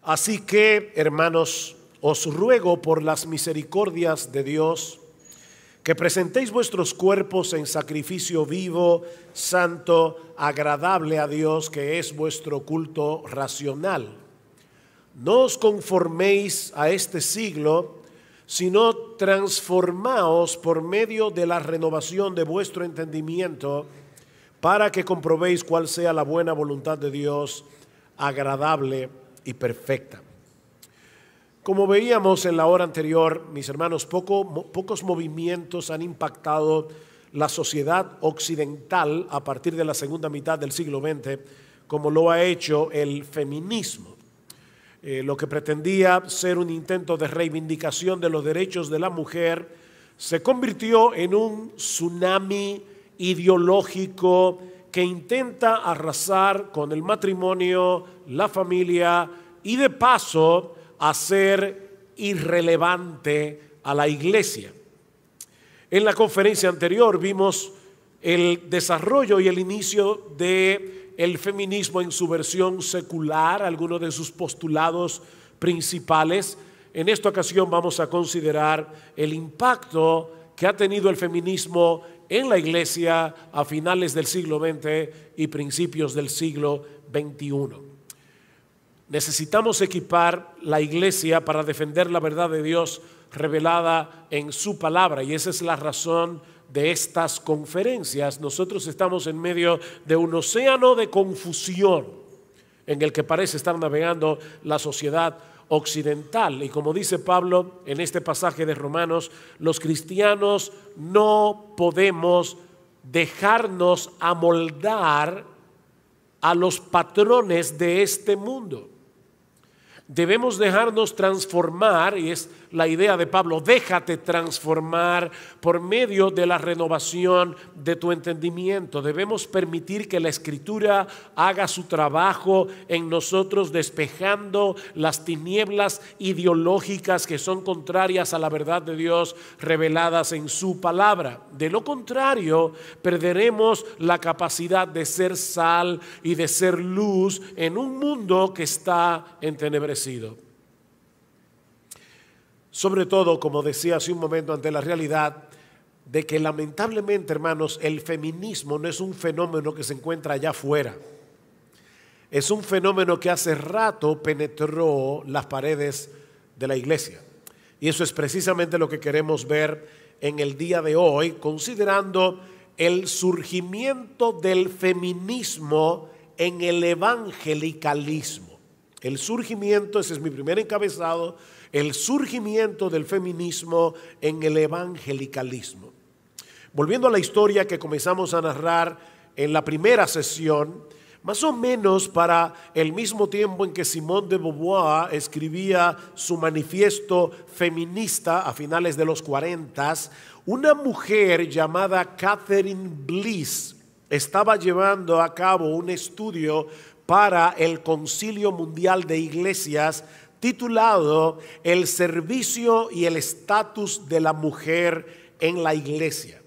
Así que, hermanos, os ruego por las misericordias de Dios que presentéis vuestros cuerpos en sacrificio vivo, santo, agradable a Dios, que es vuestro culto racional. No os conforméis a este siglo, sino transformaos por medio de la renovación de vuestro entendimiento, para que comprobéis cuál sea la buena voluntad de Dios, agradable y perfecta. Como veíamos en la hora anterior, mis hermanos, pocos movimientos han impactado la sociedad occidental a partir de la segunda mitad del siglo XX, como lo ha hecho el feminismo. Lo que pretendía ser un intento de reivindicación de los derechos de la mujer se convirtió en un tsunami ideológico que intenta arrasar con el matrimonio, la familia y de paso hacer irrelevante a la iglesia. En la conferencia anterior vimos el desarrollo y el inicio del feminismo en su versión secular, algunos de sus postulados principales. En esta ocasión vamos a considerar el impacto que ha tenido el feminismo en la iglesia a finales del siglo XX y principios del siglo XXI. Necesitamos equipar la iglesia para defender la verdad de Dios revelada en su palabra, y esa es la razón de estas conferencias. Nosotros estamos en medio de un océano de confusión en el que parece estar navegando la sociedad occidental, y como dice Pablo en este pasaje de Romanos, los cristianos no podemos dejarnos amoldar a los patrones de este mundo. Debemos dejarnos transformar, y es la idea de Pablo, déjate transformar por medio de la renovación de tu entendimiento. Debemos permitir que la Escritura haga su trabajo en nosotros, despejando las tinieblas ideológicas que son contrarias a la verdad de Dios reveladas en su palabra. De lo contrario, perderemos la capacidad de ser sal y de ser luz en un mundo que está entenebrecido. Sobre todo, como decía hace un momento, ante la realidad de que lamentablemente, hermanos, el feminismo no es un fenómeno que se encuentra allá afuera. Es un fenómeno que hace rato penetró las paredes de la iglesia. Y eso es precisamente lo que queremos ver en el día de hoy, considerando el surgimiento del feminismo en el evangelicalismo. El surgimiento, ese es mi primer encabezado, el surgimiento del feminismo en el evangelicalismo. Volviendo a la historia que comenzamos a narrar en la primera sesión, más o menos para el mismo tiempo en que Simone de Beauvoir escribía su manifiesto feminista a finales de los 40, una mujer llamada Catherine Bliss estaba llevando a cabo un estudio para el Concilio Mundial de Iglesias titulado El servicio y el estatus de la mujer en la iglesia.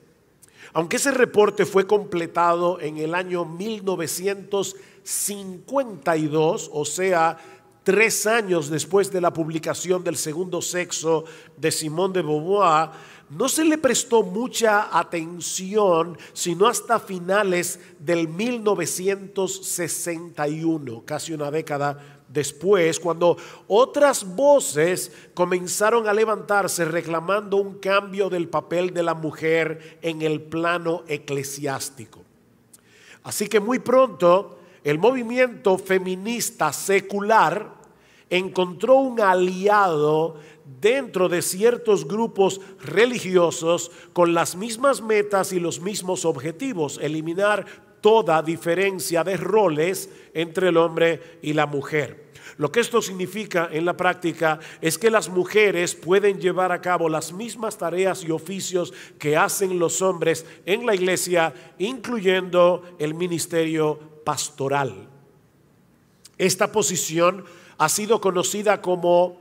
Aunque ese reporte fue completado en el año 1952, o sea, 3 años después de la publicación del Segundo Sexo de Simone de Beauvoir, no se le prestó mucha atención sino hasta finales del 1961, casi una década después, cuando otras voces comenzaron a levantarse reclamando un cambio del papel de la mujer en el plano eclesiástico. Así que muy pronto el movimiento feminista secular encontró un aliado dentro de ciertos grupos religiosos con las mismas metas y los mismos objetivos: eliminar toda diferencia de roles entre el hombre y la mujer. Lo que esto significa en la práctica es que las mujeres pueden llevar a cabo las mismas tareas y oficios que hacen los hombres en la iglesia, incluyendo el ministerio pastoral. Esta posición ha sido conocida como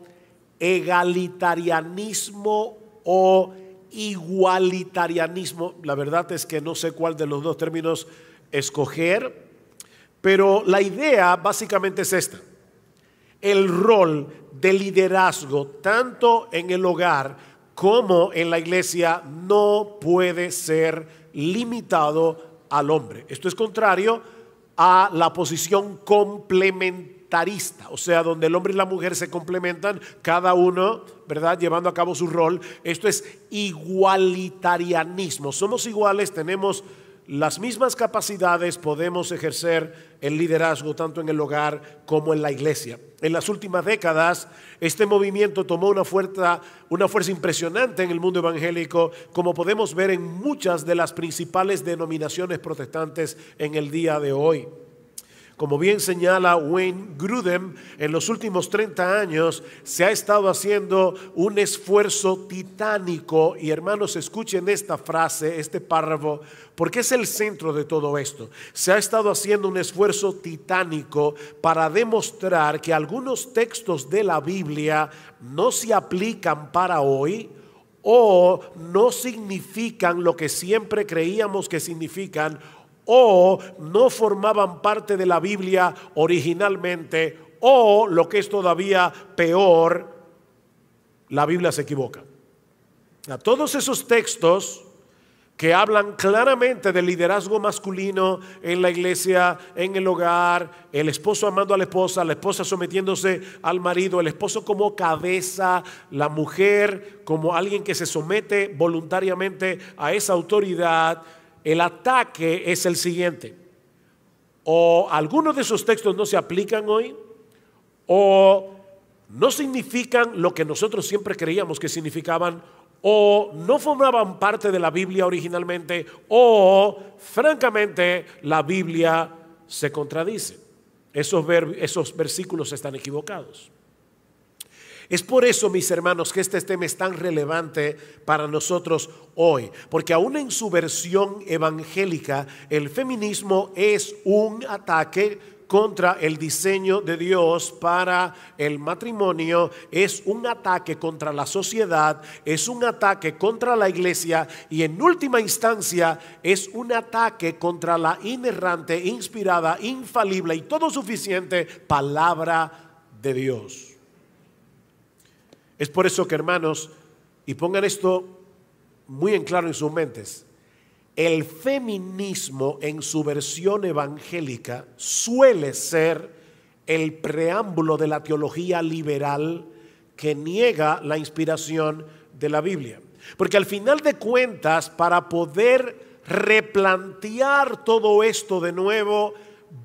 egalitarianismo o igualitarianismo. La verdad es que no sé cuál de los dos términos escoger, pero la idea básicamente es esta: el rol de liderazgo, tanto en el hogar como en la iglesia, no puede ser limitado al hombre. Esto es contrario a la posición complementarista, o sea, donde el hombre y la mujer se complementan, cada uno, ¿verdad?, llevando a cabo su rol. Esto es igualitarianismo. Somos iguales, tenemos las mismas capacidades, podemos ejercer el liderazgo tanto en el hogar como en la iglesia. En las últimas décadas, este movimiento tomó una fuerza impresionante en el mundo evangélico, como podemos ver en muchas de las principales denominaciones protestantes en el día de hoy. Como bien señala Wayne Grudem, en los últimos 30 años se ha estado haciendo un esfuerzo titánico, y hermanos, escuchen esta frase, este párrafo, porque es el centro de todo esto. Se ha estado haciendo un esfuerzo titánico para demostrar que algunos textos de la Biblia no se aplican para hoy, o no significan lo que siempre creíamos que significan, o no formaban parte de la Biblia originalmente, o lo que es todavía peor, la Biblia se equivoca. Todos esos textos que hablan claramente del liderazgo masculino en la iglesia, en el hogar, el esposo amando a la esposa sometiéndose al marido, el esposo como cabeza, la mujer como alguien que se somete voluntariamente a esa autoridad. El ataque es el siguiente: o algunos de esos textos no se aplican hoy, o no significan lo que nosotros siempre creíamos que significaban, o no formaban parte de la Biblia originalmente, o francamente la Biblia se contradice. Esos versículos están equivocados. Es por eso, mis hermanos, que este tema es tan relevante para nosotros hoy, porque aún en su versión evangélica, el feminismo es un ataque contra el diseño de Dios para el matrimonio, es un ataque contra la sociedad, es un ataque contra la iglesia, y en última instancia es un ataque contra la inerrante, inspirada, infalible y todo suficiente palabra de Dios. Es por eso que, hermanos, y pongan esto muy en claro en sus mentes, el feminismo en su versión evangélica suele ser el preámbulo de la teología liberal que niega la inspiración de la Biblia. Porque al final de cuentas, para poder replantear todo esto de nuevo,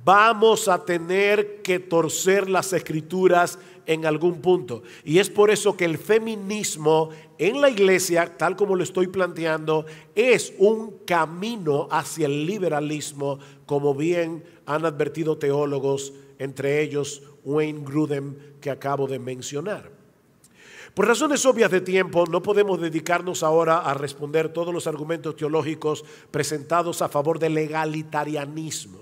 vamos a tener que torcer las escrituras en algún punto. Y es por eso que el feminismo en la iglesia, tal como lo estoy planteando, es un camino hacia el liberalismo, como bien han advertido teólogos, entre ellos Wayne Grudem, que acabo de mencionar. Por razones obvias de tiempo, no podemos dedicarnos ahora a responder todos los argumentos teológicos presentados a favor del egalitarianismo.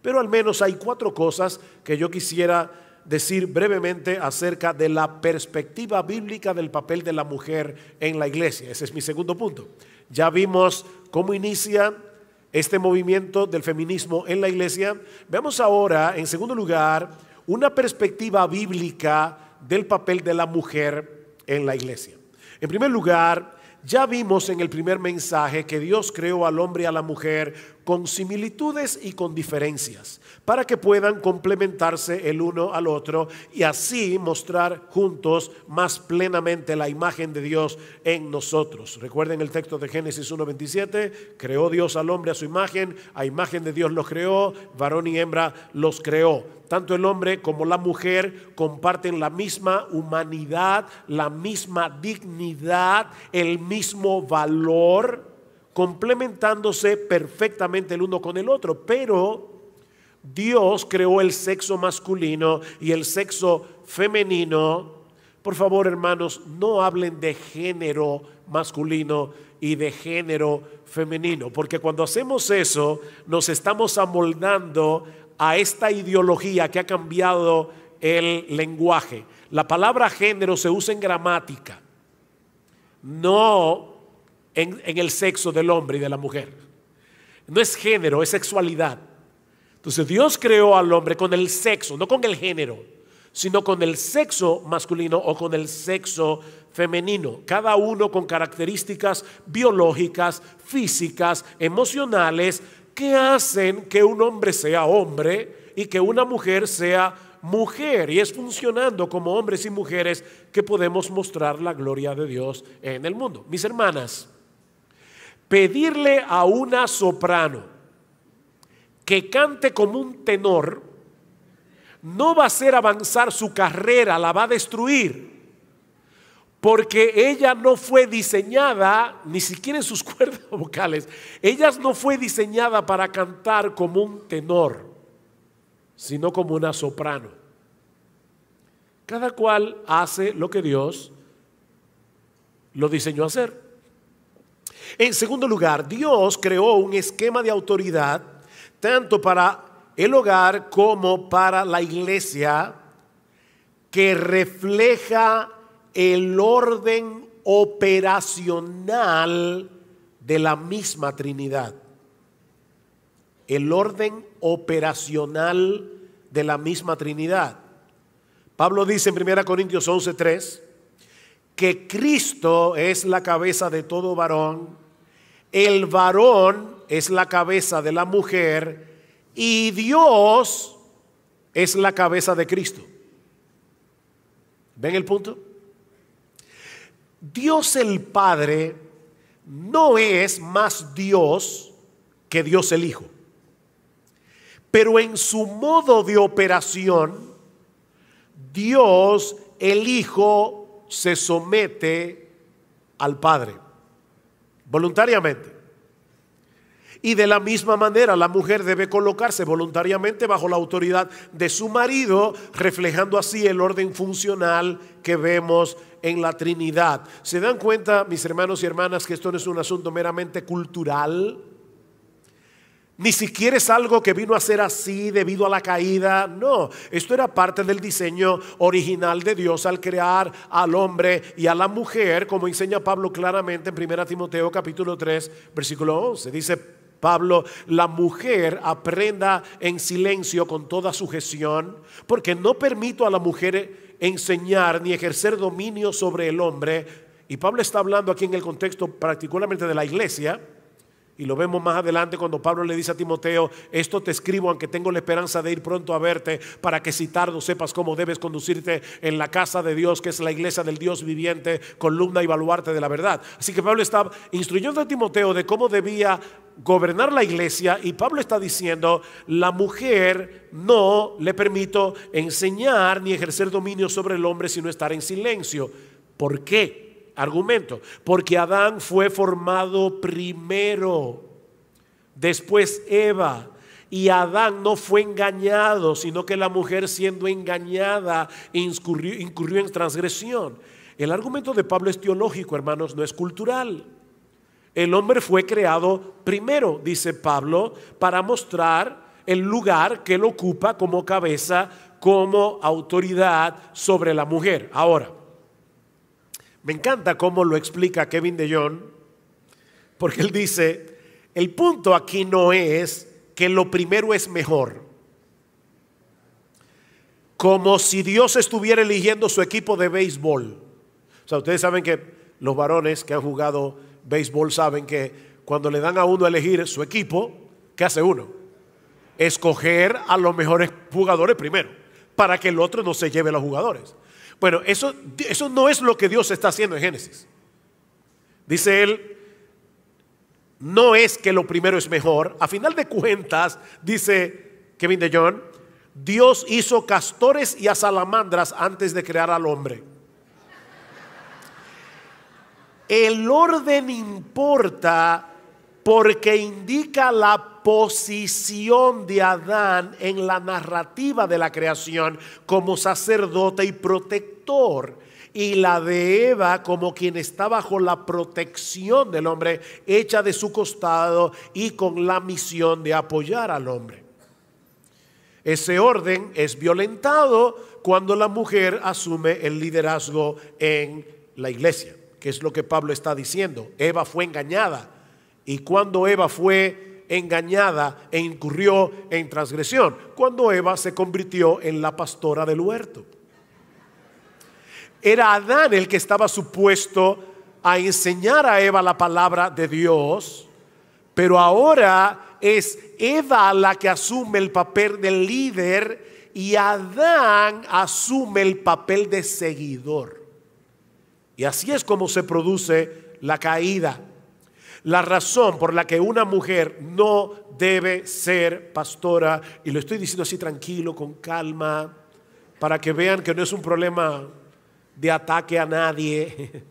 Pero al menos hay 4 cosas que yo quisiera decir brevemente acerca de la perspectiva bíblica del papel de la mujer en la iglesia. Ese es mi segundo punto. Ya vimos cómo inicia este movimiento del feminismo en la iglesia. Veamos ahora, en segundo lugar, una perspectiva bíblica del papel de la mujer en la iglesia. En primer lugar, ya vimos en el primer mensaje que Dios creó al hombre y a la mujer con similitudes y con diferencias, para que puedan complementarse el uno al otro y así mostrar juntos más plenamente la imagen de Dios en nosotros. Recuerden el texto de Génesis 1:27, creó Dios al hombre a su imagen, a imagen de Dios los creó, varón y hembra los creó. Tanto el hombre como la mujer comparten la misma humanidad, la misma dignidad, el mismo valor, complementándose perfectamente el uno con el otro. Pero Dios creó el sexo masculino y el sexo femenino. Por favor, hermanos, no hablen de género masculino y de género femenino, porque cuando hacemos eso nos estamos amoldando a esta ideología que ha cambiado el lenguaje. La palabra género se usa en gramática, no en el sexo del hombre y de la mujer. No es género, es sexualidad. Entonces Dios creó al hombre con el sexo, no con el género. sino con el sexo masculino o con el sexo femenino, cada uno con características biológicas, físicas, emocionales, que hacen que un hombre sea hombre y que una mujer sea mujer. Y es funcionando como hombres y mujeres que podemos mostrar la gloria de Dios en el mundo. Mis hermanas, pedirle a una soprano que cante como un tenor no va a hacer avanzar su carrera, la va a destruir. Porque ella no fue diseñada, ni siquiera en sus cuerdas vocales, ella no fue diseñada para cantar como un tenor, sino como una soprano. Cada cual hace lo que Dios lo diseñó a hacer. En segundo lugar, Dios creó un esquema de autoridad tanto para el hogar como para la iglesia que refleja el orden operacional de la misma Trinidad. El orden operacional de la misma Trinidad. Pablo dice en 1 Corintios 11:3 que Cristo es la cabeza de todo varón, el varón es la cabeza de la mujer y Dios es la cabeza de Cristo. ¿Ven el punto? Dios el Padre no es más Dios que Dios el Hijo, pero en su modo de operación, Dios el Hijo se somete al Padre voluntariamente. Y de la misma manera la mujer debe colocarse voluntariamente bajo la autoridad de su marido, reflejando así el orden funcional que vemos en la Trinidad. ¿Se dan cuenta, mis hermanos y hermanas, que esto no es un asunto meramente cultural? Ni siquiera es algo que vino a ser así debido a la caída. No, esto era parte del diseño original de Dios al crear al hombre y a la mujer, como enseña Pablo claramente en 1 Timoteo capítulo 3 versículo 11. Dice Pablo: la mujer aprenda en silencio con toda sujeción, porque no permito a la mujer enseñar ni ejercer dominio sobre el hombre. Y Pablo está hablando aquí en el contexto particularmente de la iglesia. Y lo vemos más adelante cuando Pablo le dice a Timoteo: esto te escribo aunque tengo la esperanza de ir pronto a verte, para que si tardo sepas cómo debes conducirte en la casa de Dios, que es la iglesia del Dios viviente, columna y baluarte de la verdad. Así que Pablo está instruyendo a Timoteo de cómo debía gobernar la iglesia, y Pablo está diciendo: la mujer no le permito enseñar ni ejercer dominio sobre el hombre, sino estar en silencio. ¿Por qué? Argumento: porque Adán fue formado primero, después Eva, y Adán no fue engañado, sino que la mujer, siendo engañada, incurrió en transgresión. El argumento de Pablo es teológico, hermanos, no es cultural. El hombre fue creado primero, dice Pablo, para mostrar el lugar que él ocupa como cabeza, como autoridad sobre la mujer. Ahora, me encanta cómo lo explica Kevin DeYoung, porque él dice: el punto aquí no es que lo primero es mejor, como si Dios estuviera eligiendo su equipo de béisbol. O sea, ustedes saben que los varones que han jugado béisbol saben que cuando le dan a uno a elegir su equipo, ¿qué hace uno? Escoger a los mejores jugadores primero, para que el otro no se lleve a los jugadores. Bueno, eso no es lo que Dios está haciendo en Génesis. Dice él: no es que lo primero es mejor. A final de cuentas, dice Kevin DeYoung, Dios hizo castores y a salamandras antes de crear al hombre. El orden importa porque indica la posición de Adán en la narrativa de la creación como sacerdote y protector, y la de Eva como quien está bajo la protección del hombre, hecha de su costado y con la misión de apoyar al hombre. Ese orden es violentado cuando la mujer asume el liderazgo en la iglesia, que es lo que Pablo está diciendo. Eva fue engañada, y cuando Eva fue engañada e incurrió en transgresión, cuando Eva se convirtió en la pastora del huerto. Era Adán el que estaba supuesto a enseñar a Eva la palabra de Dios, pero ahora es Eva la que asume el papel del líder y Adán asume el papel de seguidor. Y así es como se produce la caída. La razón por la que una mujer no debe ser pastora, y lo estoy diciendo así tranquilo, con calma, para que vean que no es un problema de ataque a nadie.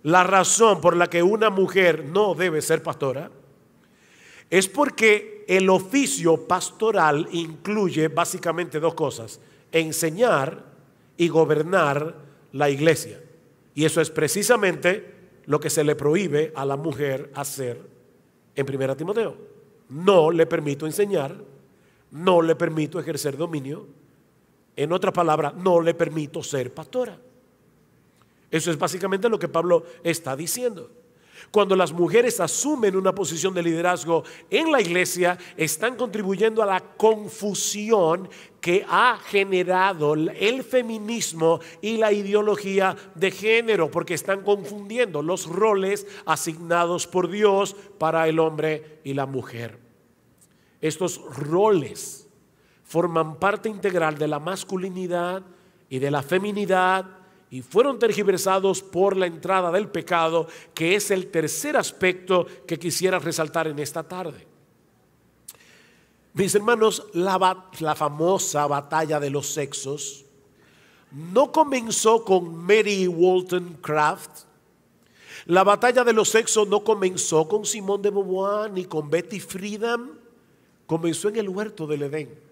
La razón por la que una mujer no debe ser pastora es porque el oficio pastoral incluye básicamente dos cosas: enseñar y gobernar la iglesia. Y eso es precisamente lo que se le prohíbe a la mujer hacer en 1 Timoteo. No le permito enseñar, no le permito ejercer dominio. En otras palabras, no le permito ser pastora. Eso es básicamente lo que Pablo está diciendo. Cuando las mujeres asumen una posición de liderazgo en la iglesia, están contribuyendo a la confusión que ha generado el feminismo y la ideología de género, porque están confundiendo los roles asignados por Dios para el hombre y la mujer. Estos roles forman parte integral de la masculinidad y de la feminidad y fueron tergiversados por la entrada del pecado, que es el tercer aspecto que quisiera resaltar en esta tarde. Mis hermanos, la famosa batalla de los sexos no comenzó con Mary Wollstonecraft. La batalla de los sexos no comenzó con Simone de Beauvoir ni con Betty Friedan. Comenzó en el huerto del Edén.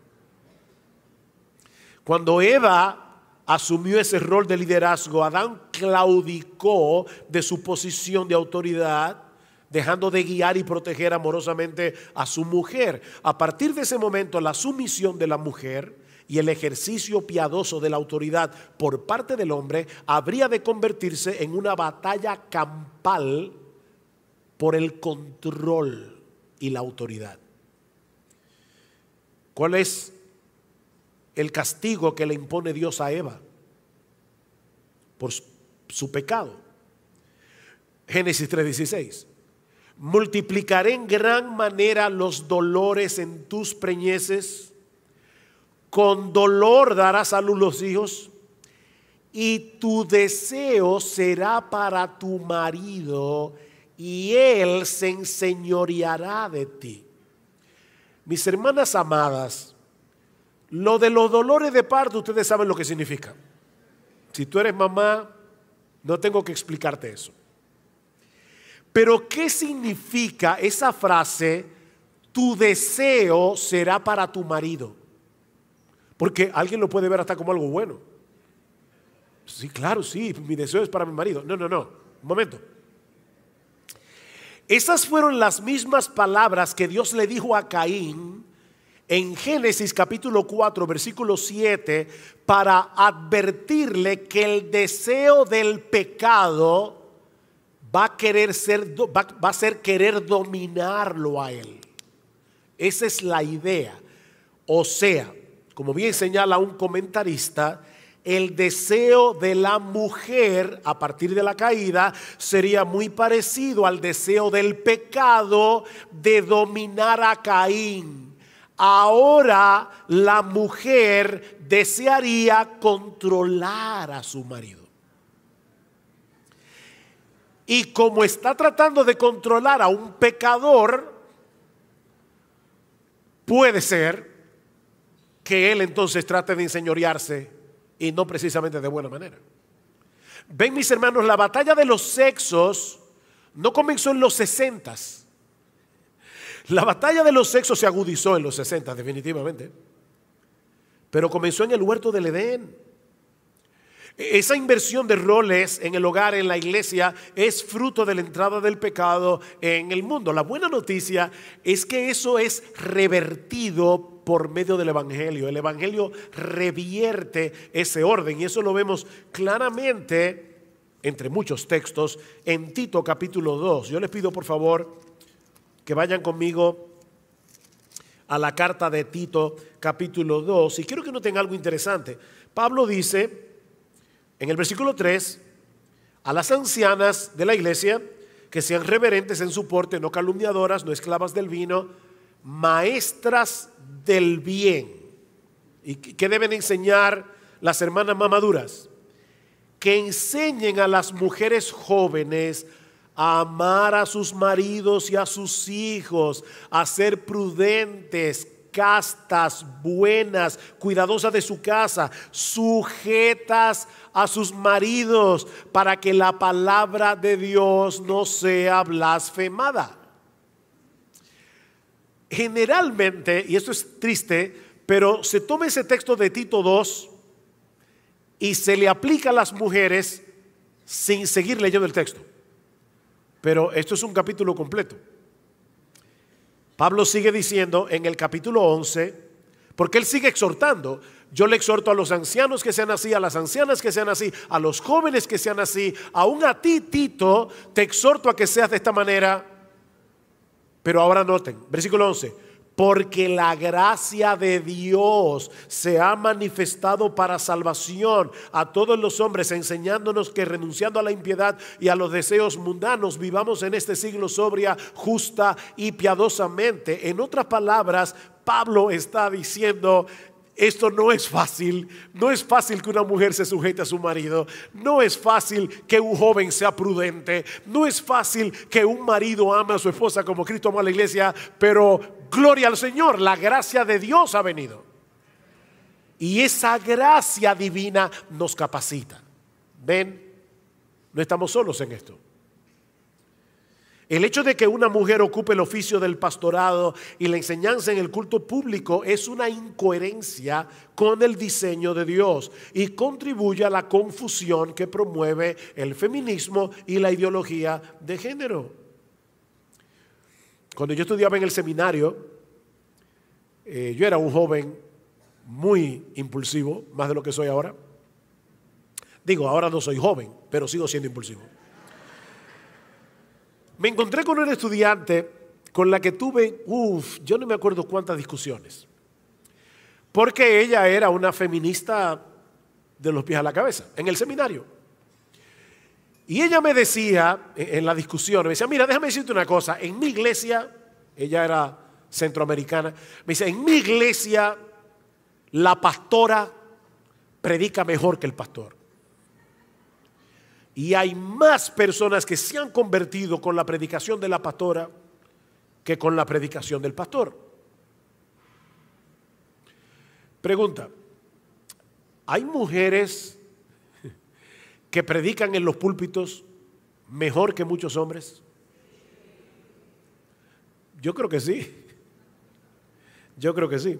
Cuando Eva asumió ese rol de liderazgo, Adán claudicó de su posición de autoridad, dejando de guiar y proteger amorosamente a su mujer. A partir de ese momento, la sumisión de la mujer y el ejercicio piadoso de la autoridad por parte del hombre habría de convertirse en una batalla campal por el control y la autoridad. ¿Cuál es el castigo que le impone Dios a Eva por su pecado? Génesis 3:16. Multiplicaré en gran manera los dolores en tus preñeces, con dolor darás a luz los hijos, y tu deseo será para tu marido, y él se enseñoreará de ti. Mis hermanas amadas, lo de los dolores de parto, ustedes saben lo que significa. Si tú eres mamá, no tengo que explicarte eso. Pero ¿qué significa esa frase, tu deseo será para tu marido? Porque alguien lo puede ver hasta como algo bueno. Sí, claro, sí, mi deseo es para mi marido. No, un momento. Esas fueron las mismas palabras que Dios le dijo a Caín en Génesis capítulo 4, versículo 7, para advertirle que el deseo del pecado va a ser querer dominarlo a él. Esa es la idea. O sea, como bien señala un comentarista, el deseo de la mujer a partir de la caída sería muy parecido al deseo del pecado de dominar a Caín. Ahora la mujer desearía controlar a su marido. Y como está tratando de controlar a un pecador, puede ser que él entonces trate de enseñorearse y no precisamente de buena manera. Ven, mis hermanos, la batalla de los sexos no comenzó en los 60s. La batalla de los sexos se agudizó en los 60 definitivamente, pero comenzó en el huerto del Edén. Esa inversión de roles en el hogar, en la iglesia, es fruto de la entrada del pecado en el mundo. La buena noticia es que eso es revertido por medio del Evangelio. El Evangelio revierte ese orden y eso lo vemos claramente entre muchos textos en Tito capítulo 2. Yo les pido por favor que vayan conmigo a la carta de Tito capítulo 2 y quiero que noten algo interesante. Pablo dice En el versículo 3, a las ancianas de la iglesia, que sean reverentes en su porte, no calumniadoras, no esclavas del vino, maestras del bien. ¿Y qué deben enseñar las hermanas más maduras? Que enseñen a las mujeres jóvenes a amar a sus maridos y a sus hijos, a ser prudentes, castas, buenas, cuidadosas de su casa, sujetas a sus maridos, para que la palabra de Dios no sea blasfemada. Generalmente, y esto es triste, pero se toma ese texto de Tito 2 y se le aplica a las mujeres sin seguir leyendo el texto. Pero esto es un capítulo completo. Pablo sigue diciendo en el capítulo 11, porque él sigue exhortando. Yo le exhorto a los ancianos que sean así, a las ancianas que sean así, a los jóvenes que sean así, aún a ti, Tito, te exhorto a que seas de esta manera. Pero ahora noten, versículo 11, porque la gracia de Dios se ha manifestado para salvación a todos los hombres, enseñándonos que renunciando a la impiedad y a los deseos mundanos, vivamos en este siglo sobria, justa y piadosamente. En otras palabras, Pablo está diciendo: esto no es fácil, no es fácil que una mujer se sujete a su marido, no es fácil que un joven sea prudente, no es fácil que un marido ame a su esposa como Cristo amó a la iglesia, pero gloria al Señor, la gracia de Dios ha venido. Y esa gracia divina nos capacita. ¿Ven? No estamos solos en esto. El hecho de que una mujer ocupe el oficio del pastorado y la enseñanza en el culto público es una incoherencia con el diseño de Dios y contribuye a la confusión que promueve el feminismo y la ideología de género. Cuando yo estudiaba en el seminario, yo era un joven muy impulsivo, más de lo que soy ahora. Digo, ahora no soy joven, pero sigo siendo impulsivo. Me encontré con una estudiante con la que tuve, yo no me acuerdo cuántas discusiones, porque ella era una feminista de los pies a la cabeza, en el seminario. Y ella me decía, en la discusión, me decía: mira, déjame decirte una cosa, en mi iglesia, ella era centroamericana, me dice: en mi iglesia la pastora predica mejor que el pastor. Y hay más personas que se han convertido con la predicación de la pastora que con la predicación del pastor. Pregunta: ¿hay mujeres que predican en los púlpitos mejor que muchos hombres? Yo creo que sí. Yo creo que sí.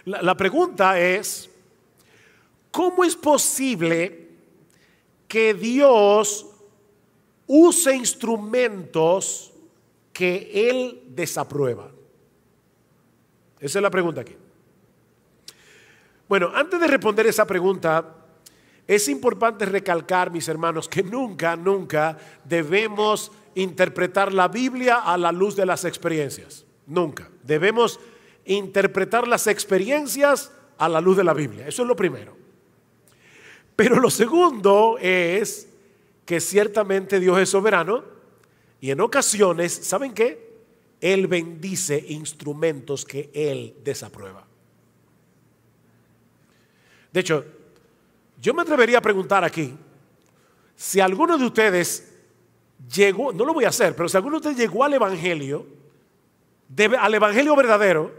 La pregunta es: ¿cómo es posible que Dios use instrumentos que Él desaprueba? Esa es la pregunta aquí. Bueno, antes de responder esa pregunta, es importante recalcar, mis hermanos, que nunca debemos interpretar la Biblia a la luz de las experiencias. Nunca. Debemos interpretar las experiencias a la luz de la Biblia. Eso es lo primero. Pero lo segundo es que ciertamente Dios es soberano y en ocasiones, ¿saben qué? Él bendice instrumentos que Él desaprueba. De hecho, yo me atrevería a preguntar aquí, si alguno de ustedes llegó, no lo voy a hacer, pero si alguno de ustedes llegó al evangelio verdadero,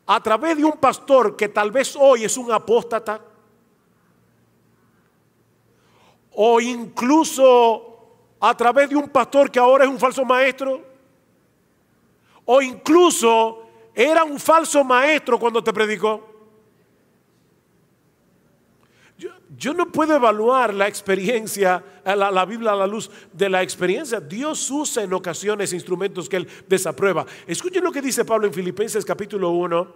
a través de un pastor que tal vez hoy es un apóstata, o incluso a través de un pastor que ahora es un falso maestro, o incluso era un falso maestro cuando te predicó. Yo no puedo evaluar la experiencia, la Biblia a la luz de la experiencia. Dios usa en ocasiones instrumentos que Él desaprueba. Escuchen lo que dice Pablo en Filipenses capítulo 1,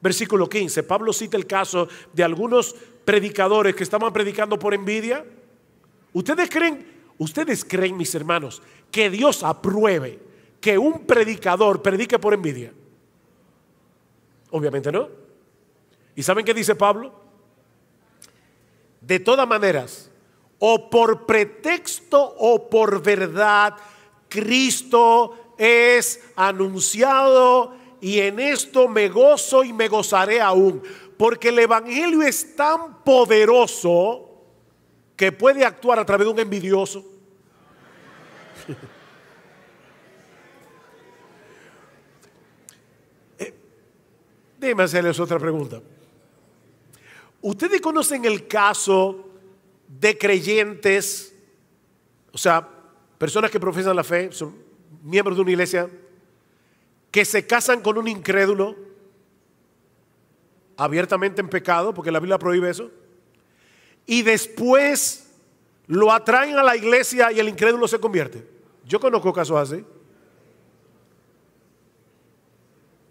versículo 15. Pablo cita el caso de algunos predicadores que estaban predicando por envidia. ¿Ustedes creen, mis hermanos, que Dios apruebe que un predicador predique por envidia? Obviamente no. ¿Y saben qué dice Pablo? De todas maneras, o por pretexto o por verdad, Cristo es anunciado, y en esto me gozo y me gozaré aún, porque el evangelio es tan poderoso que puede actuar a través de un envidioso. Déjenme hacerles otra pregunta. ¿Ustedes conocen el caso de creyentes, o sea, personas que profesan la fe, son miembros de una iglesia, que se casan con un incrédulo abiertamente en pecado, porque la Biblia prohíbe eso, y después lo atraen a la iglesia y el incrédulo se convierte? Yo conozco casos así.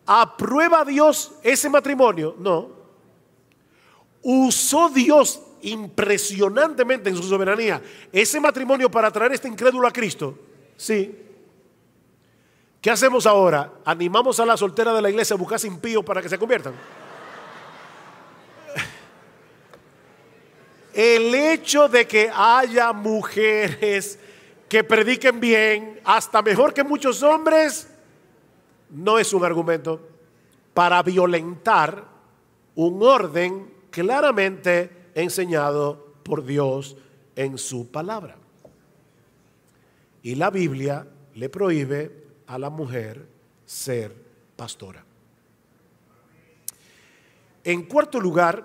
¿Aprueba Dios ese matrimonio? No. ¿Usó Dios impresionantemente en su soberanía ese matrimonio para traer a este incrédulo a Cristo? Sí. ¿Qué hacemos ahora? ¿Animamos a la soltera de la iglesia a buscarse impíos para que se conviertan? El hecho de que haya mujeres que prediquen bien, hasta mejor que muchos hombres, no es un argumento para violentar un orden claramente enseñado por Dios en su palabra. Y la Biblia le prohíbe a la mujer ser pastora. En cuarto lugar,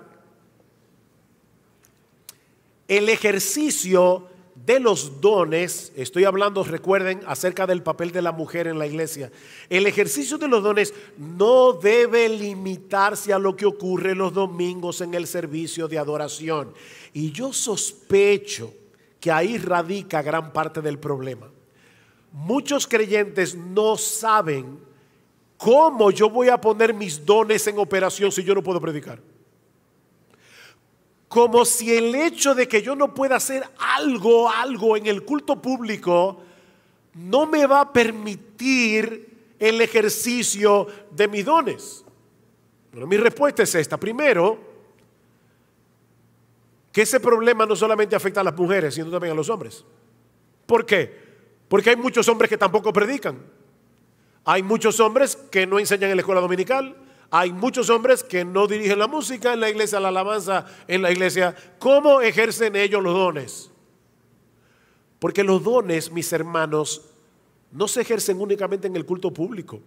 el ejercicio de los dones. Estoy hablando, recuerden, acerca del papel de la mujer en la iglesia. El ejercicio de los dones no debe limitarse a lo que ocurre los domingos en el servicio de adoración. Y yo sospecho que ahí radica gran parte del problema. Muchos creyentes no saben cómo yo voy a poner mis dones en operación si yo no puedo predicar. Como si el hecho de que yo no pueda hacer algo en el culto público no me va a permitir el ejercicio de mis dones. Bueno, mi respuesta es esta. Primero, que ese problema no solamente afecta a las mujeres, sino también a los hombres. ¿Por qué? Porque hay muchos hombres que tampoco predican. Hay muchos hombres que no enseñan en la escuela dominical. Hay muchos hombres que no dirigen la música en la iglesia, la alabanza en la iglesia. ¿Cómo ejercen ellos los dones? Porque los dones, mis hermanos, no se ejercen únicamente en el culto público.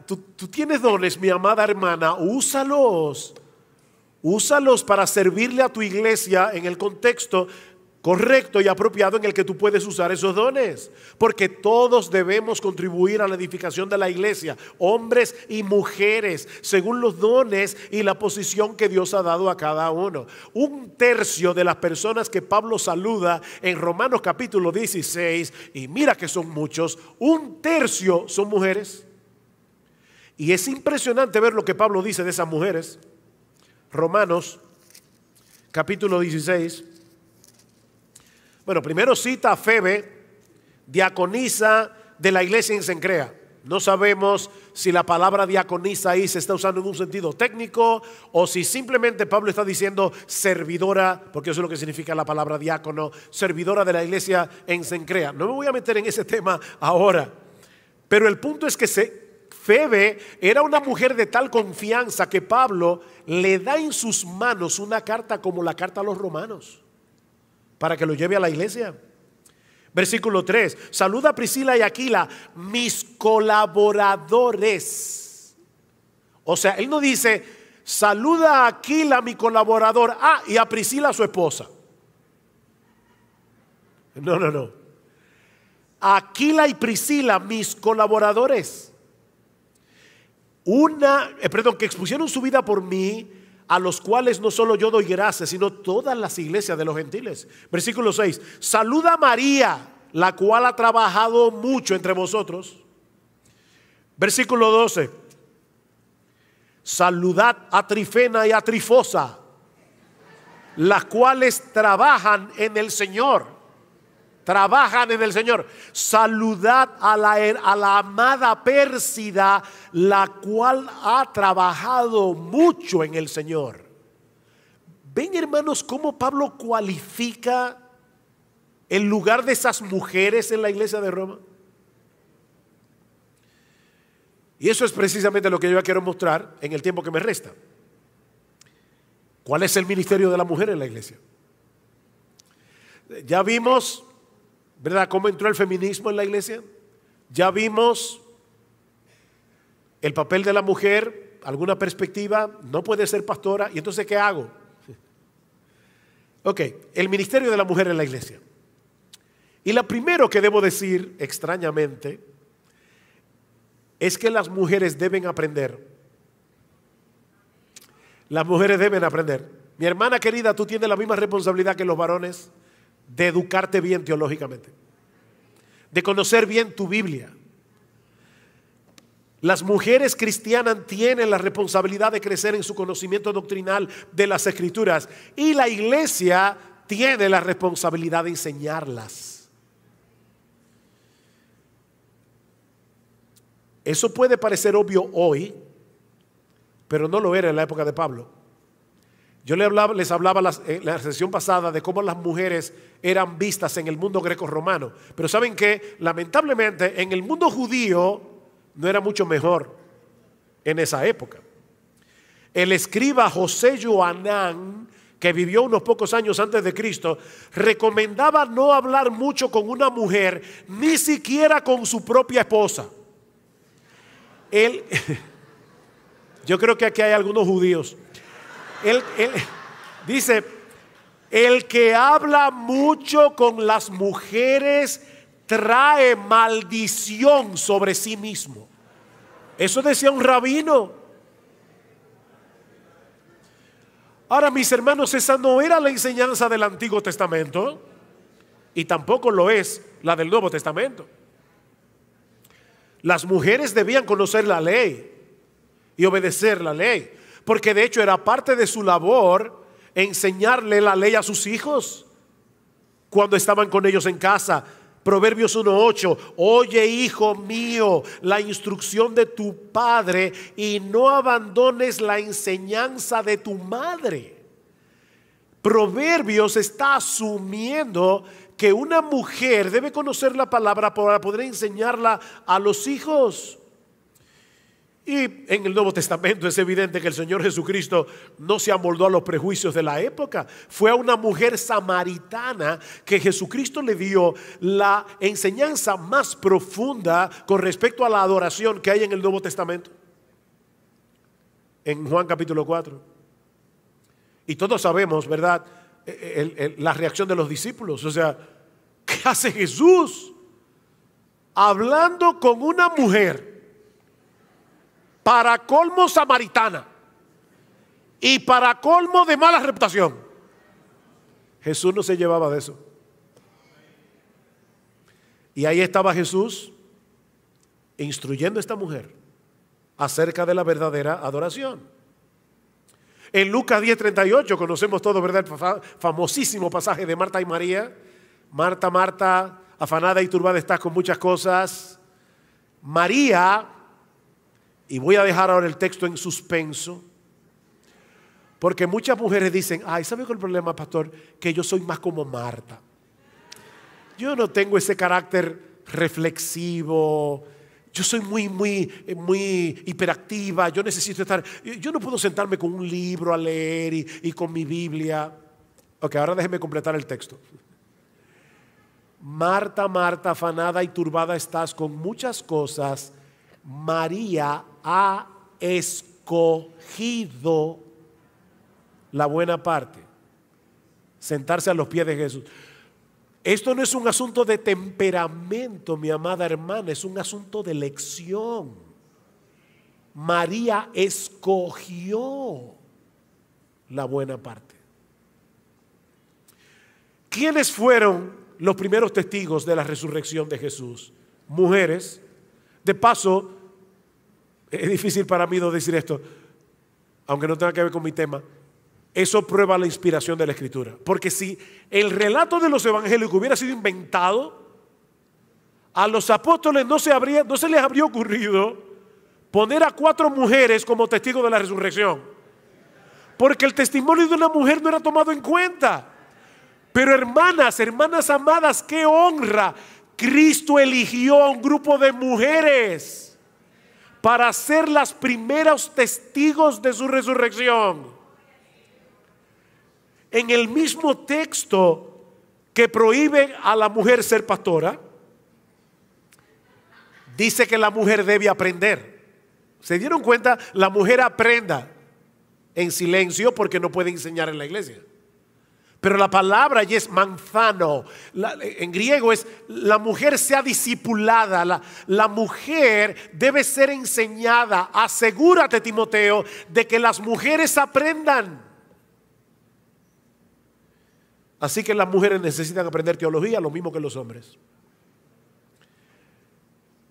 Tú tienes dones, mi amada hermana, úsalos. Úsalos para servirle a tu iglesia en el contexto correcto y apropiado en el que tú puedes usar esos dones, porque todos debemos contribuir a la edificación de la iglesia, hombres y mujeres, según los dones y la posición que Dios ha dado a cada uno. 1/3 de las personas que Pablo saluda en Romanos capítulo 16, y mira que son muchos, 1/3 son mujeres. Y es impresionante ver lo que Pablo dice de esas mujeres. Romanos capítulo 16. Bueno, primero cita a Febe, diaconisa de la iglesia en Cencrea. No sabemos si la palabra diaconisa ahí se está usando en un sentido técnico o si simplemente Pablo está diciendo servidora, porque eso es lo que significa la palabra diácono, servidora de la iglesia en Cencrea. No me voy a meter en ese tema ahora, pero el punto es que Febe era una mujer de tal confianza que Pablo le da en sus manos una carta como la carta a los romanos, para que lo lleve a la iglesia. Versículo 3. Saluda a Priscila y Aquila, mis colaboradores. O sea, él no dice saluda a Aquila, mi colaborador, y a Priscila, su esposa. No. Aquila y Priscila, mis colaboradores. Que expusieron su vida por mí, a los cuales no solo yo doy gracias, sino todas las iglesias de los gentiles. Versículo 6. Saluda a María, la cual ha trabajado mucho entre vosotros. Versículo 12. Saludad a Trifena y a Trifosa, las cuales trabajan en el Señor. Trabajan en el Señor. Saludad a la amada Pérsida, la cual ha trabajado mucho en el Señor. ¿Ven, hermanos, cómo Pablo cualifica el lugar de esas mujeres en la iglesia de Roma? Y eso es precisamente lo que yo quiero mostrar en el tiempo que me resta. ¿Cuál es el ministerio de la mujer en la iglesia? Ya vimos, ¿verdad?, cómo entró el feminismo en la iglesia. Ya vimos el papel de la mujer, alguna perspectiva, no puede ser pastora. ¿Y entonces qué hago? Ok, el ministerio de la mujer en la iglesia. Y lo primero que debo decir, extrañamente, es que las mujeres deben aprender. Las mujeres deben aprender. Mi hermana querida, tú tienes la misma responsabilidad que los varones de educarte bien teológicamente, de conocer bien tu Biblia. Las mujeres cristianas tienen la responsabilidad de crecer en su conocimiento doctrinal de las Escrituras, y la iglesia tiene la responsabilidad de enseñarlas. Eso puede parecer obvio hoy, pero no lo era en la época de Pablo. Yo les hablaba en la sesión pasada de cómo las mujeres eran vistas en el mundo greco-romano. Pero ¿saben qué? Lamentablemente en el mundo judío no era mucho mejor en esa época. El escriba José Joanán, que vivió unos pocos años antes de Cristo, recomendaba no hablar mucho con una mujer, ni siquiera con su propia esposa. Yo creo que aquí hay algunos judíos. Él dice, el que habla mucho con las mujeres trae maldición sobre sí mismo. Eso decía un rabino. Ahora, mis hermanos, esa no era la enseñanza del Antiguo Testamento, y tampoco lo es la del Nuevo Testamento. Las mujeres debían conocer la ley y obedecer la ley, porque de hecho era parte de su labor enseñarle la ley a sus hijos cuando estaban con ellos en casa. Proverbios 1:8, oye, hijo mío, la instrucción de tu padre y no abandones la enseñanza de tu madre. Proverbios está asumiendo que una mujer debe conocer la palabra para poder enseñarla a los hijos. Y en el Nuevo Testamento es evidente que el Señor Jesucristo no se amoldó a los prejuicios de la época. Fue a una mujer samaritana que Jesucristo le dio la enseñanza más profunda con respecto a la adoración que hay en el Nuevo Testamento. En Juan capítulo 4. Y todos sabemos, ¿verdad?, la reacción de los discípulos. O sea, ¿qué hace Jesús hablando con una mujer, para colmo samaritana y para colmo de mala reputación? Jesús no se llevaba de eso. Y ahí estaba Jesús instruyendo a esta mujer acerca de la verdadera adoración. En Lucas 10:38 conocemos todo, ¿verdad?, el famosísimo pasaje de Marta y María. Marta, Marta, afanada y turbada estás con muchas cosas. María, y voy a dejar ahora el texto en suspenso, porque muchas mujeres dicen, ay, ¿sabe cuál es el problema, pastor? Que yo soy más como Marta. Yo no tengo ese carácter reflexivo. Yo soy muy hiperactiva. Yo necesito estar, yo no puedo sentarme con un libro a leer y con mi Biblia. Ok, ahora déjeme completar el texto. Marta, Marta, afanada y turbada estás con muchas cosas. María ha escogido la buena parte, sentarse a los pies de Jesús. Esto no es un asunto de temperamento, mi amada hermana, es un asunto de elección. María escogió la buena parte. ¿Quiénes fueron los primeros testigos de la resurrección de Jesús? Mujeres. De paso, es difícil para mí no decir esto, aunque no tenga que ver con mi tema. Eso prueba la inspiración de la Escritura. Porque si el relato de los evangelios hubiera sido inventado, a los apóstoles no se les habría ocurrido poner a 4 mujeres como testigos de la resurrección. porque el testimonio de una mujer no era tomado en cuenta. Pero hermanas amadas, qué honra. Cristo eligió a un grupo de mujeres para ser las primeros testigos de su resurrección. En el mismo texto que prohíbe a la mujer ser pastora, dice que la mujer debe aprender. ¿Se dieron cuenta? La mujer aprenda en silencio porque no puede enseñar en la iglesia. Pero la palabra allí es manzano. En griego es la mujer sea discipulada. La mujer debe ser enseñada. Asegúrate, Timoteo, de que las mujeres aprendan. Así que las mujeres necesitan aprender teología, lo mismo que los hombres.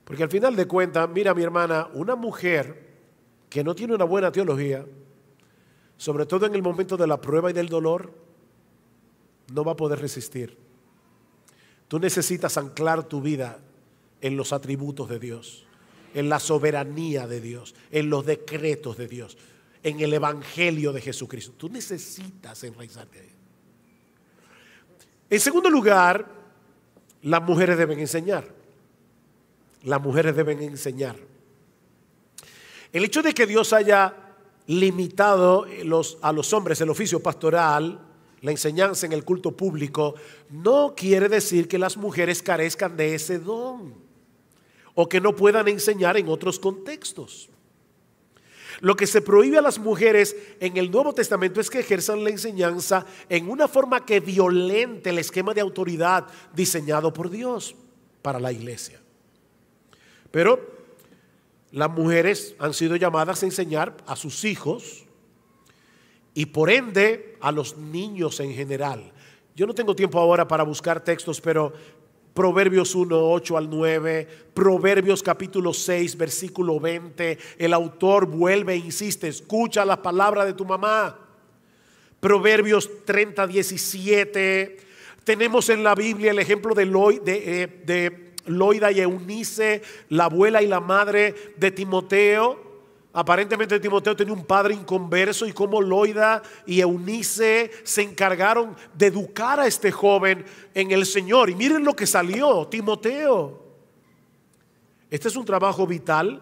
Porque al final de cuentas, mira mi hermana, una mujer que no tiene una buena teología, sobre todo en el momento de la prueba y del dolor, no va a poder resistir. Tú necesitas anclar tu vida en los atributos de Dios, en la soberanía de Dios, en los decretos de Dios, en el evangelio de Jesucristo. Tú necesitas enraizarte ahí. En segundo lugar, las mujeres deben enseñar. Las mujeres deben enseñar. El hecho de que Dios haya limitado a los hombres el oficio pastoral, la enseñanza en el culto público, no quiere decir que las mujeres carezcan de ese don o que no puedan enseñar en otros contextos. Lo que se prohíbe a las mujeres en el Nuevo Testamento es que ejerzan la enseñanza en una forma que violente el esquema de autoridad diseñado por Dios para la iglesia. Pero las mujeres han sido llamadas a enseñar a sus hijos y por ende a los niños en general. Yo no tengo tiempo ahora para buscar textos, pero Proverbios 1, 8 al 9, Proverbios capítulo 6, versículo 20, el autor vuelve e insiste, escucha la palabra de tu mamá. Proverbios 30, 17, tenemos en la Biblia el ejemplo de Loida y Eunice, la abuela y la madre de Timoteo. Aparentemente Timoteo tenía un padre inconverso y como Loida y Eunice se encargaron de educar a este joven en el Señor. Y miren lo que salió, Timoteo. Este es un trabajo vital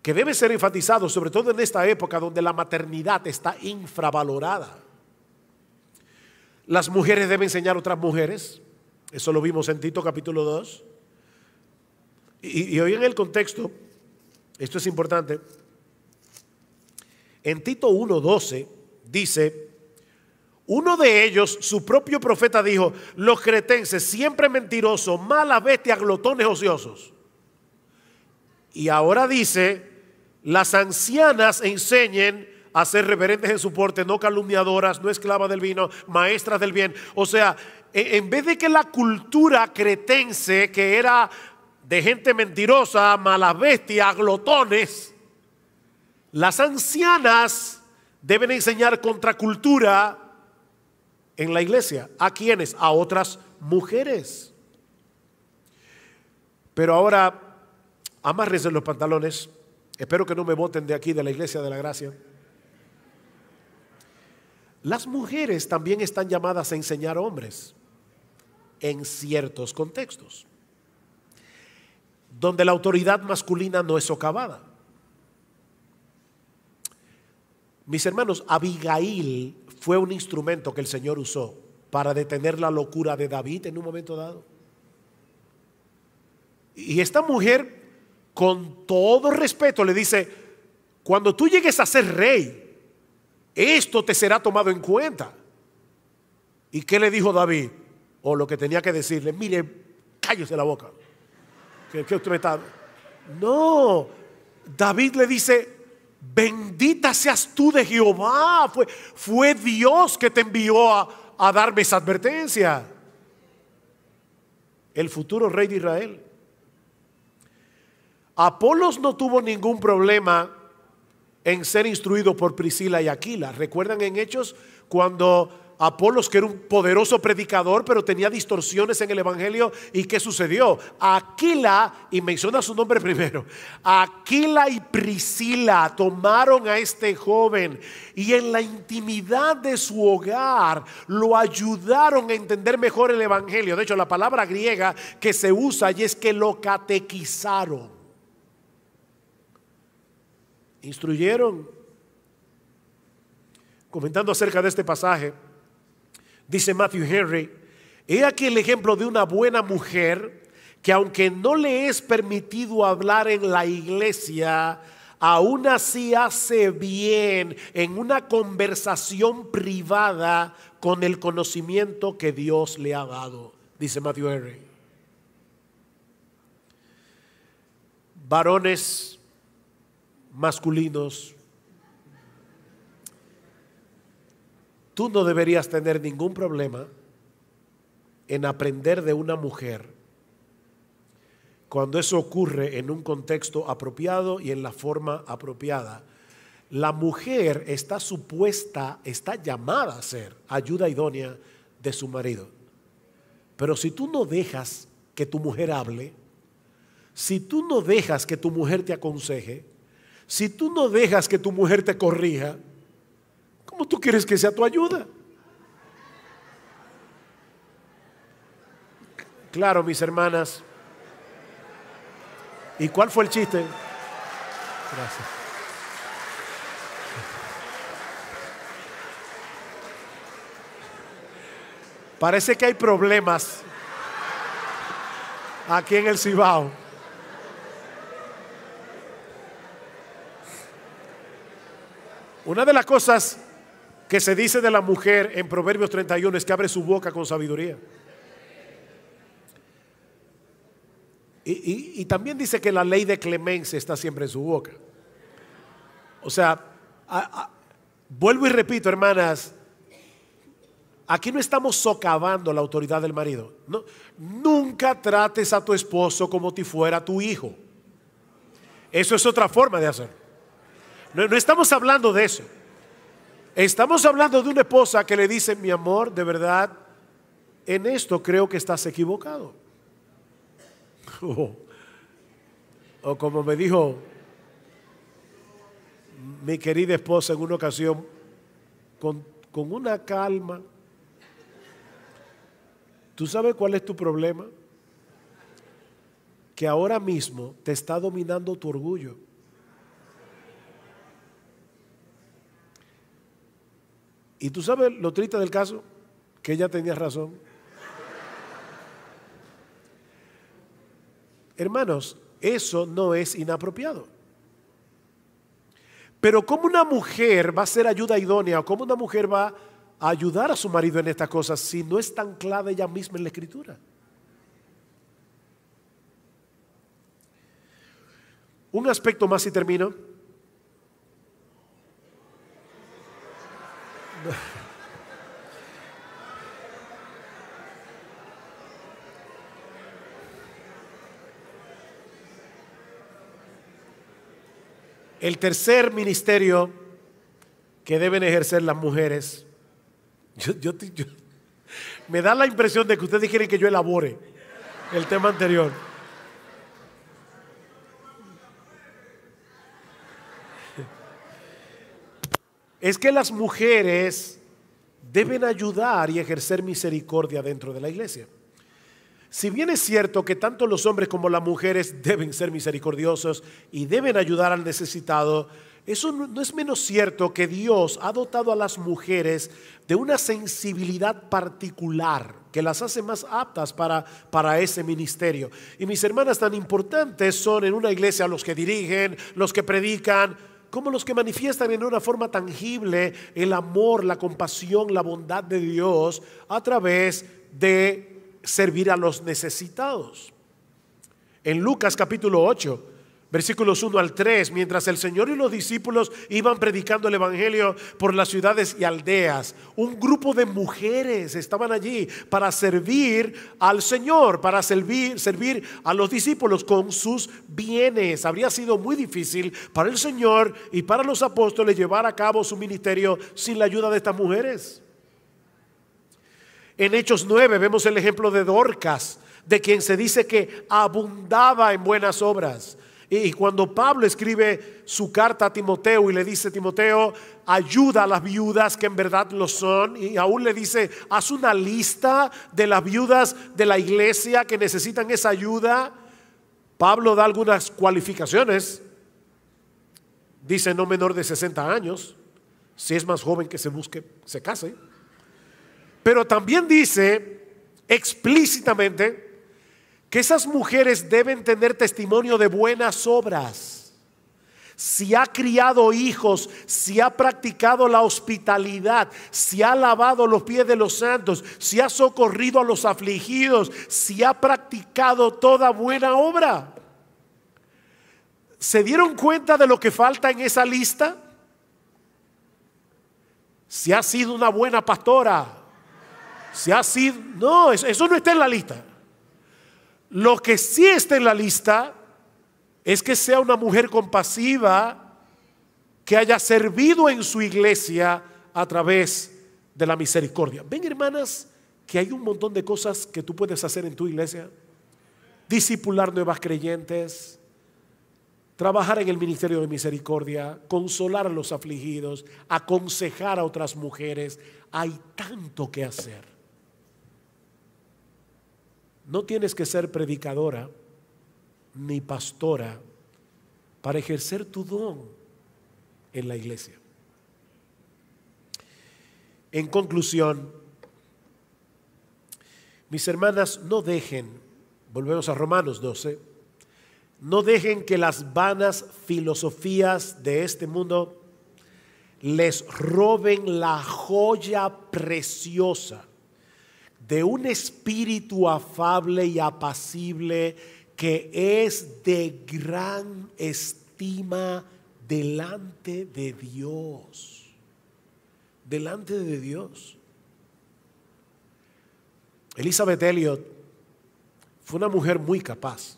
que debe ser enfatizado, sobre todo en esta época donde la maternidad está infravalorada. Las mujeres deben enseñar a otras mujeres. Eso lo vimos en Tito capítulo 2. Y hoy en el contexto, esto es importante. En Tito 1:12 dice: uno de ellos, su propio profeta, dijo: los cretenses, siempre mentirosos, malas bestias, glotones, ociosos. Y ahora dice: las ancianas enseñen a ser reverentes en su porte, no calumniadoras, no esclavas del vino, maestras del bien. O sea, en vez de que la cultura cretense, que era de gente mentirosa, malas bestias, glotones, las ancianas deben enseñar contracultura en la iglesia. ¿A quiénes? A otras mujeres. Pero ahora, amárrense los pantalones. Espero que no me boten de aquí, de la iglesia de la gracia. Las mujeres también están llamadas a enseñar a hombres en ciertos contextos donde la autoridad masculina no es socavada. Mis hermanos, Abigail fue un instrumento que el Señor usó para detener la locura de David en un momento dado. Y esta mujer, con todo respeto, le dice: cuando tú llegues a ser rey, esto te será tomado en cuenta. ¿Y qué le dijo David? O lo que tenía que decirle: mire, cállese la boca. ¿Qué usted me está? No, David le dice: bendita seas tú de Jehová. Fue Dios que te envió a darme esa advertencia. El futuro rey de Israel. Apolos no tuvo ningún problema en ser instruido por Priscila y Aquila. ¿Recuerdan en Hechos cuando Apolos, que era un poderoso predicador, pero tenía distorsiones en el evangelio. ¿Y qué sucedió? Aquila, y menciona su nombre primero, Aquila y Priscila tomaron a este joven y en la intimidad de su hogar lo ayudaron a entender mejor el evangelio. De hecho, la palabra griega que se usa allí es que lo catequizaron, instruyeron. Comentando acerca de este pasaje, dice Matthew Henry: he aquí el ejemplo de una buena mujer que, aunque no le es permitido hablar en la iglesia, aún así hace bien en una conversación privada con el conocimiento que Dios le ha dado, dice Matthew Henry. Varones masculinos, tú no deberías tener ningún problema en aprender de una mujer cuando eso ocurre en un contexto apropiado y en la forma apropiada. La mujer está llamada a ser ayuda idónea de su marido. Pero si tú no dejas que tu mujer hable, si tú no dejas que tu mujer te aconseje, si tú no dejas que tu mujer te corrija, ¿cómo tú quieres que sea tu ayuda? Claro, mis hermanas. ¿Y cuál fue el chiste? Gracias. Parece que hay problemas aquí en el Cibao. Una de las cosas que se dice de la mujer en Proverbios 31 es que abre su boca con sabiduría. Y también dice que la ley de clemencia está siempre en su boca. O sea, vuelvo y repito, hermanas, aquí no estamos socavando la autoridad del marido. No, nunca trates a tu esposo como si fuera tu hijo. Eso es otra forma de hacer. No estamos hablando de eso. Estamos hablando de una esposa que le dice: mi amor, de verdad, en esto creo que estás equivocado. O como me dijo mi querida esposa en una ocasión, con una calma: ¿tú sabes cuál es tu problema? Que ahora mismo te está dominando tu orgullo. Y tú sabes lo triste del caso, que ella tenía razón. Hermanos, eso no es inapropiado. Pero ¿cómo una mujer va a ser ayuda idónea? ¿O cómo una mujer va a ayudar a su marido en estas cosas si no es tan clara ella misma en la Escritura? Un aspecto más y termino. El tercer ministerio que deben ejercer las mujeres, me da la impresión de que ustedes quieren que yo elabore el tema anterior. Es que las mujeres deben ayudar y ejercer misericordia dentro de la iglesia. Si bien es cierto que tanto los hombres como las mujeres deben ser misericordiosos y deben ayudar al necesitado, eso no es menos cierto que Dios ha dotado a las mujeres de una sensibilidad particular que las hace más aptas para ese ministerio. Y mis hermanas, tan importantes son en una iglesia los que dirigen, los que predican, como los que manifiestan en una forma tangible el amor, la compasión, la bondad de Dios a través de servir a los necesitados. En Lucas capítulo 8, versículos 1 al 3, mientras el Señor y los discípulos iban predicando el evangelio por las ciudades y aldeas, un grupo de mujeres estaban allí para servir al Señor, para servir a los discípulos con sus bienes. Habría sido muy difícil para el Señor y para los apóstoles llevar a cabo su ministerio sin la ayuda de estas mujeres. En Hechos 9 vemos el ejemplo de Dorcas, de quien se dice que abundaba en buenas obras. Y cuando Pablo escribe su carta a Timoteo y le dice: Timoteo, ayuda a las viudas que en verdad lo son, y aún le dice: haz una lista de las viudas de la iglesia que necesitan esa ayuda. Pablo da algunas cualificaciones. Dice: no menor de 60 años. Si es más joven, que se busque, se case. Pero también dice explícitamente que esas mujeres deben tener testimonio de buenas obras. Si ha criado hijos, si ha practicado la hospitalidad, si ha lavado los pies de los santos, si ha socorrido a los afligidos, si ha practicado toda buena obra. ¿Se dieron cuenta de lo que falta en esa lista? Si ha sido una buena pastora, si ha sido... No, eso no está en la lista. Lo que sí está en la lista es que sea una mujer compasiva, que haya servido en su iglesia a través de la misericordia. Ven, hermanas, que hay un montón de cosas que tú puedes hacer en tu iglesia. Discipular nuevas creyentes, trabajar en el ministerio de misericordia, consolar a los afligidos, aconsejar a otras mujeres. Hay tanto que hacer. No tienes que ser predicadora ni pastora para ejercer tu don en la iglesia. En conclusión, mis hermanas, no dejen, volvemos a Romanos 12, no dejen que las vanas filosofías de este mundo les roben la joya preciosa de un espíritu afable y apacible, que es de gran estima delante de Dios. Delante de Dios. Elizabeth Elliot fue una mujer muy capaz.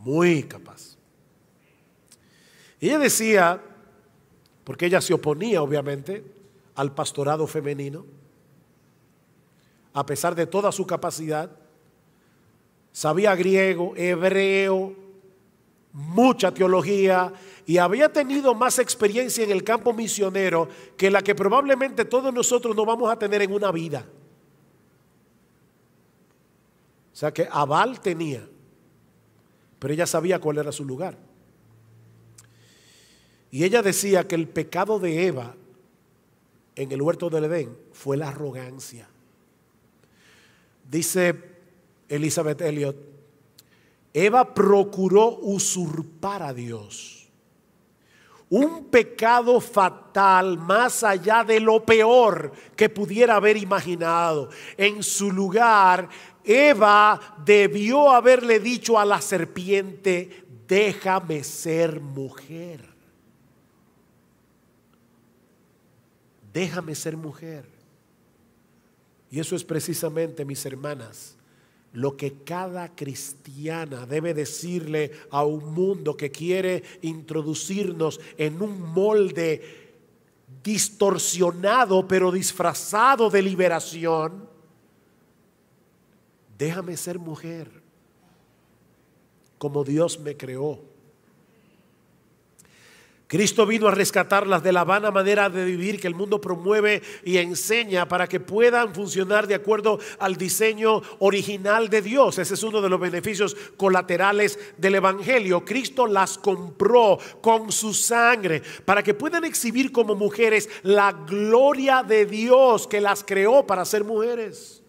Muy capaz. Ella decía, porque ella se oponía obviamente al pastorado femenino, a pesar de toda su capacidad, sabía griego, hebreo, mucha teología, y había tenido más experiencia en el campo misionero que la que probablemente todos nosotros no vamos a tener en una vida. O sea que aval tenía, pero ella sabía cuál era su lugar. Y ella decía que el pecado de Eva en el huerto del Edén fue la arrogancia. Dice Elizabeth Elliot: Eva procuró usurpar a Dios. Un pecado fatal, más allá de lo peor que pudiera haber imaginado. En su lugar, Eva debió haberle dicho a la serpiente: déjame ser mujer. Déjame ser mujer. Y eso es precisamente, mis hermanas, lo que cada cristiana debe decirle a un mundo que quiere introducirnos en un molde distorsionado pero disfrazado de liberación. Déjame ser mujer como Dios me creó. Cristo vino a rescatarlas de la vana manera de vivir que el mundo promueve y enseña, para que puedan funcionar de acuerdo al diseño original de Dios. Ese es uno de los beneficios colaterales del Evangelio. Cristo las compró con su sangre para que puedan exhibir como mujeres la gloria de Dios, que las creó para ser mujeres.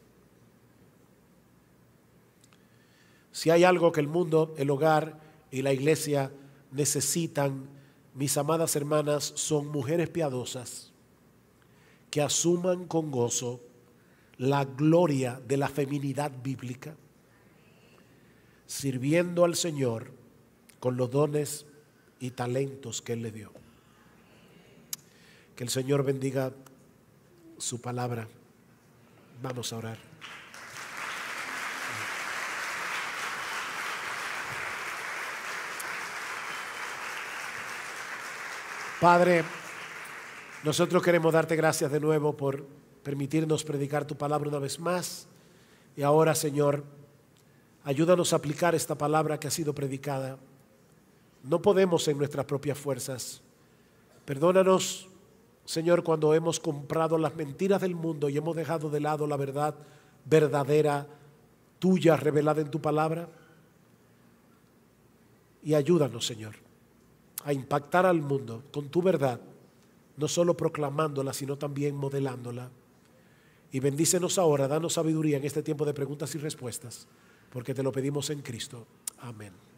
Si hay algo que el mundo, el hogar y la iglesia necesitan, mis amadas hermanas, son mujeres piadosas que asuman con gozo la gloria de la feminidad bíblica, sirviendo al Señor con los dones y talentos que Él le dio. Que el Señor bendiga su palabra. Vamos a orar. Padre, nosotros queremos darte gracias de nuevo por permitirnos predicar tu palabra una vez más. Y ahora, Señor, ayúdanos a aplicar esta palabra que ha sido predicada. No podemos en nuestras propias fuerzas. Perdónanos, Señor, cuando hemos comprado las mentiras del mundo y hemos dejado de lado la verdad verdadera, tuya, revelada en tu palabra. Y ayúdanos, Señor, a impactar al mundo con tu verdad, no solo proclamándola, sino también modelándola. Y bendícenos ahora, danos sabiduría en este tiempo de preguntas y respuestas, porque te lo pedimos en Cristo. Amén.